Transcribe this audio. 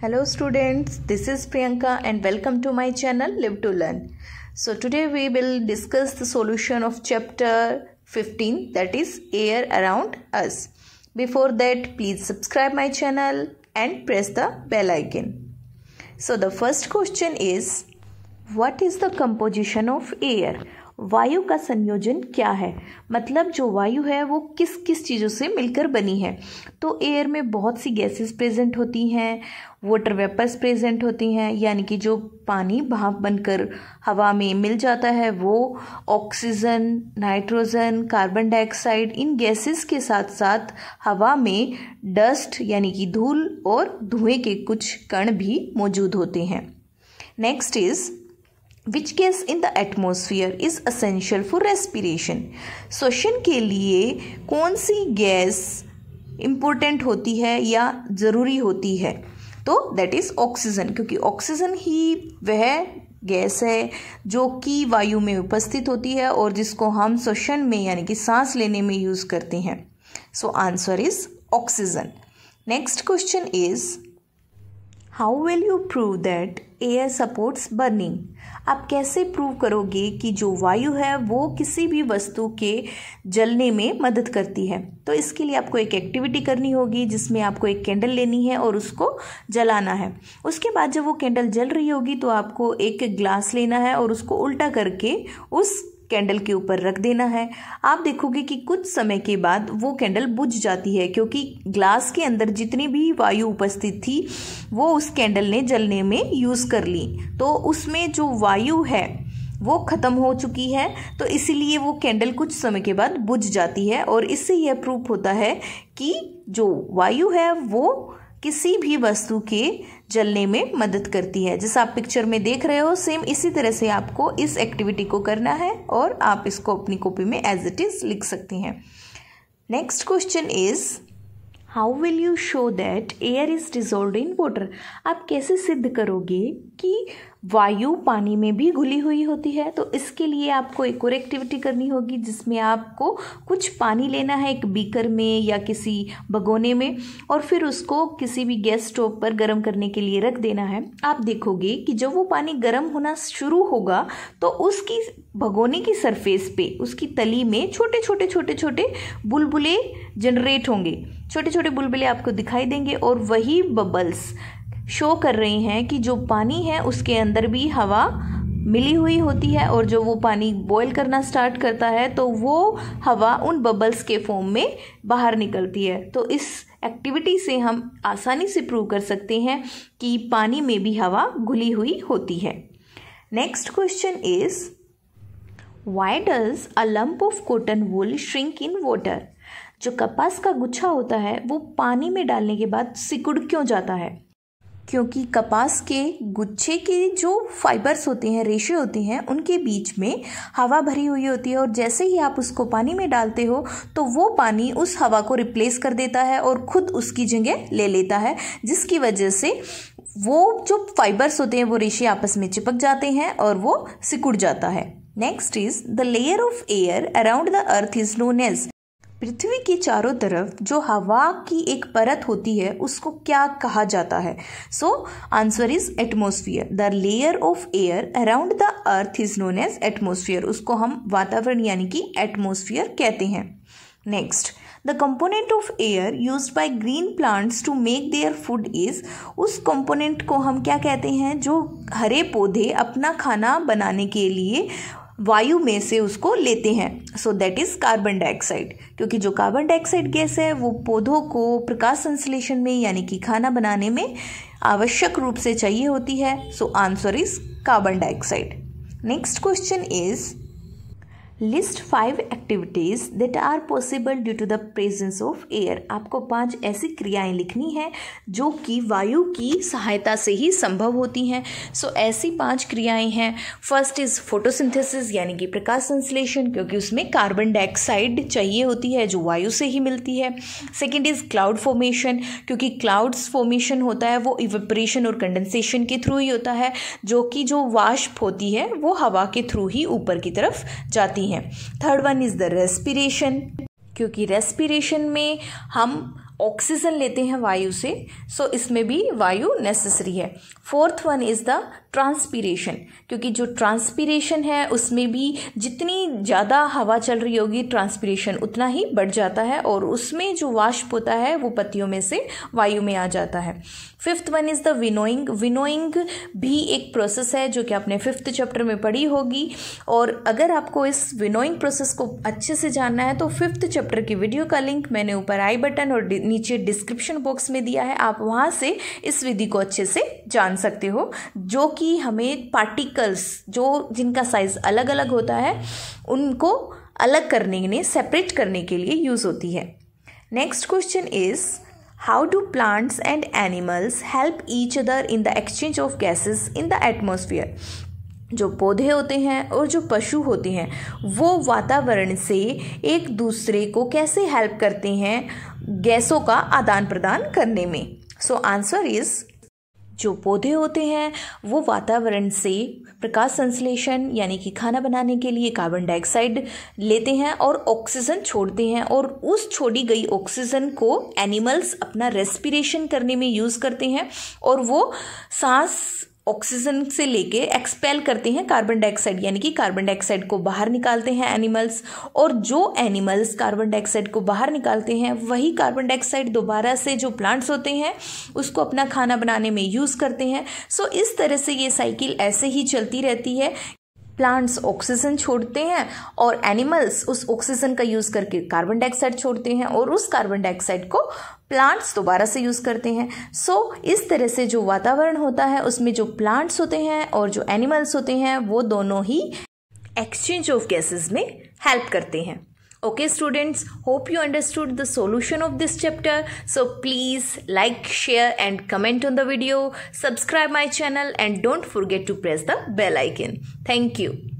Hello students, this is Priyanka and welcome to my channel Live to Learn. So today we will discuss the solution of chapter 15, that is air around us. Before that, please subscribe my channel and press the bell icon. So the first question is, what is the composition of air? वायु का संयोजन क्या है? मतलब जो वायु है वो किस किस चीज़ों से मिलकर बनी है। तो एयर में बहुत सी गैसेस प्रेजेंट होती हैं, वाटर वेपर्स प्रेजेंट होती हैं, यानी कि जो पानी भाप बनकर हवा में मिल जाता है वो ऑक्सीजन, नाइट्रोजन, कार्बन डाइऑक्साइड, इन गैसेस के साथ साथ हवा में डस्ट यानी कि धूल और धुएं के कुछ कण भी मौजूद होते हैं। Next is, Which gas in the atmosphere is essential for respiration? श्वसन के लिए कौन सी गैस इम्पोर्टेंट होती है या ज़रूरी होती है? तो दैट इज़ ऑक्सीजन, क्योंकि ऑक्सीजन ही वह गैस है जो कि वायु में उपस्थित होती है और जिसको हम श्वसन में यानी कि सांस लेने में यूज़ करते हैं। सो answer is oxygen. Next question is, how will you prove that air supports burning? आप कैसे प्रूव करोगे कि जो वायु है वो किसी भी वस्तु के जलने में मदद करती है? तो इसके लिए आपको एक एक्टिविटी करनी होगी जिसमें आपको एक कैंडल लेनी है और उसको जलाना है। उसके बाद जब वो कैंडल जल रही होगी तो आपको एक ग्लास लेना है और उसको उल्टा करके उस कैंडल के ऊपर रख देना है। आप देखोगे कि कुछ समय के बाद वो कैंडल बुझ जाती है, क्योंकि ग्लास के अंदर जितनी भी वायु उपस्थित थी वो उस कैंडल ने जलने में यूज़ कर ली, तो उसमें जो वायु है वो ख़त्म हो चुकी है, तो इसीलिए वो कैंडल कुछ समय के बाद बुझ जाती है। और इससे यह प्रूफ होता है कि जो वायु है वो किसी भी वस्तु के जलने में मदद करती है। जैसा आप पिक्चर में देख रहे हो, सेम इसी तरह से आपको इस एक्टिविटी को करना है और आप इसको अपनी कॉपी में एज इट इज लिख सकते हैं। Next question is, how will you show that air is dissolved in water? आप कैसे सिद्ध करोगे कि वायु पानी में भी घुली हुई होती है? तो इसके लिए आपको एक और एक्टिविटी करनी होगी जिसमें आपको कुछ पानी लेना है एक बीकर में या किसी भगोने में, और फिर उसको किसी भी गैस स्टोव पर गर्म करने के लिए रख देना है। आप देखोगे कि जब वो पानी गर्म होना शुरू होगा तो उसकी भगोने की सरफेस पे, उसकी तली में छोटे छोटे छोटे छोटे बुलबुले जनरेट होंगे। छोटे छोटे बुलबुले आपको दिखाई देंगे और वही बबल्स शो कर रही हैं कि जो पानी है उसके अंदर भी हवा मिली हुई होती है, और जो वो पानी बॉयल करना स्टार्ट करता है तो वो हवा उन बबल्स के फॉर्म में बाहर निकलती है। तो इस एक्टिविटी से हम आसानी से प्रूव कर सकते हैं कि पानी में भी हवा घुली हुई होती है। Next question is, why does a lump of cotton wool shrink in water? जो कपास का गुच्छा होता है वो पानी में डालने के बाद सिकुड़ क्यों जाता है? क्योंकि कपास के गुच्छे के जो फाइबर्स होते हैं, रेशे होते हैं, उनके बीच में हवा भरी हुई होती है और जैसे ही आप उसको पानी में डालते हो तो वो पानी उस हवा को रिप्लेस कर देता है और खुद उसकी जगह ले लेता है, जिसकी वजह से वो जो फाइबर्स होते हैं वो रेशे आपस में चिपक जाते हैं और वो सिकुड़ जाता है। Next is, the layer of air around the earth is known as? पृथ्वी के चारों तरफ जो हवा की एक परत होती है उसको क्या कहा जाता है? So answer is atmosphere. The layer of air around the earth is known as atmosphere. उसको हम वातावरण यानी कि एटमॉस्फेयर कहते हैं। Next, the component of air used by green plants to make their food is? उस कंपोनेंट को हम क्या कहते हैं जो हरे पौधे अपना खाना बनाने के लिए वायु में से उसको लेते हैं? So that is carbon dioxide, क्योंकि जो कार्बन डाइऑक्साइड गैस है वो पौधों को प्रकाश संश्लेषण में यानी कि खाना बनाने में आवश्यक रूप से चाहिए होती है। So answer is carbon dioxide. Next question is, list 5 activities that are possible due to the presence of air. आपको 5 ऐसी क्रियाएं लिखनी है जो कि वायु की सहायता से ही संभव होती हैं। सो ऐसी 5 क्रियाएं हैं। फर्स्ट इज फोटोसिंथेसिस यानी कि प्रकाश संश्लेषण, क्योंकि उसमें कार्बन डाइऑक्साइड चाहिए होती है जो वायु से ही मिलती है। सेकेंड इज क्लाउड फॉर्मेशन, क्योंकि क्लाउड्स फॉर्मेशन होता है वो इवेपोरेशन और कंडेंसेशन के थ्रू ही होता है, जो कि जो वाष्प होती है वो हवा के थ्रू ही ऊपर की तरफ जाती है। Third one is the respiration, क्योंकि रेस्पिरेशन में हम ऑक्सीजन लेते हैं वायु से, सो इसमें भी वायु नेसेसरी है। Fourth one is the transpiration, क्योंकि जो ट्रांसपीरेशन है उसमें भी जितनी ज़्यादा हवा चल रही होगी ट्रांसपीरेशन उतना ही बढ़ जाता है और उसमें जो वाष्प होता है वो पत्तियों में से वायु में आ जाता है। Fifth one is the winnowing. Winnowing भी एक प्रोसेस है जो कि आपने 5th चैप्टर में पढ़ी होगी, और अगर आपको इस विनोइंग प्रोसेस को अच्छे से जानना है तो 5th चैप्टर की वीडियो का लिंक मैंने ऊपर आई बटन और नीचे डिस्क्रिप्शन बॉक्स में दिया है, आप वहाँ से इस विधि को अच्छे से जान सकते हो, जो कि हमें पार्टिकल्स जो जिनका साइज अलग अलग होता है उनको अलग करने में, सेपरेट करने के लिए यूज़ होती है। Next question is how do plants and animals help each other in the exchange of gases in the atmosphere. जो पौधे होते हैं और जो पशु होते हैं वो वातावरण से एक दूसरे को कैसे हेल्प करते हैं गैसों का आदान प्रदान करने में। सो आंसर इज, जो पौधे होते हैं वो वातावरण से प्रकाश संश्लेषण यानी कि खाना बनाने के लिए कार्बन डाइऑक्साइड लेते हैं और ऑक्सीजन छोड़ते हैं, और उस छोड़ी गई ऑक्सीजन को एनिमल्स अपना रेस्पिरेशन करने में यूज़ करते हैं और वो सांस ऑक्सीजन से लेके एक्सपेल करते हैं कार्बन डाइऑक्साइड, यानी कि कार्बन डाइऑक्साइड को बाहर निकालते हैं एनिमल्स, और जो एनिमल्स कार्बन डाइऑक्साइड को बाहर निकालते हैं वही कार्बन डाइऑक्साइड दोबारा से जो प्लांट्स होते हैं उसको अपना खाना बनाने में यूज़ करते हैं। सो इस तरह से ये साइकिल ऐसे ही चलती रहती है। प्लांट्स ऑक्सीजन छोड़ते हैं और एनिमल्स उस ऑक्सीजन का यूज़ करके कार्बन डाइऑक्साइड छोड़ते हैं और उस कार्बन डाइऑक्साइड को प्लांट्स दोबारा से यूज़ करते हैं। सो इस तरह से जो वातावरण होता है उसमें जो प्लांट्स होते हैं और जो एनिमल्स होते हैं वो दोनों ही एक्सचेंज ऑफ गैसेस में हेल्प करते हैं। Okay students, hope you understood the solution of this chapter. So please like, share and comment on the video. Subscribe my channel and don't forget to press the bell icon. Thank you.